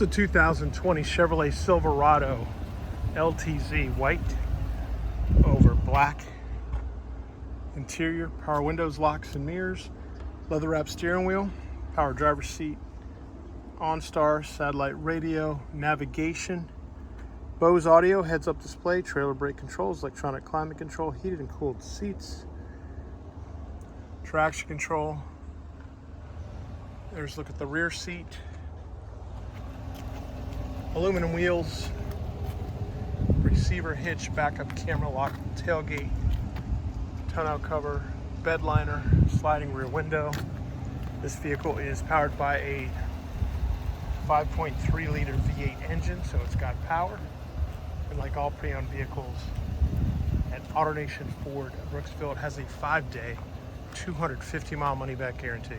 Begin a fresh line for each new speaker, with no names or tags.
The 2020 Chevrolet Silverado LTZ, white over black interior, power windows, locks and mirrors, leather wrapped steering wheel, power driver's seat, OnStar, satellite radio, navigation, Bose audio, heads up display, trailer brake controls, electronic climate control, heated and cooled seats, traction control. There's a look at the rear seat. Aluminum wheels, receiver hitch, backup camera, lock tailgate, tonneau cover, bed liner, sliding rear window. This vehicle is powered by a 5.3 liter V8 engine, so it's got power. And like all pre-owned vehicles at AutoNation Ford Brooksville, it has a 5-day, 250-mile money-back guarantee.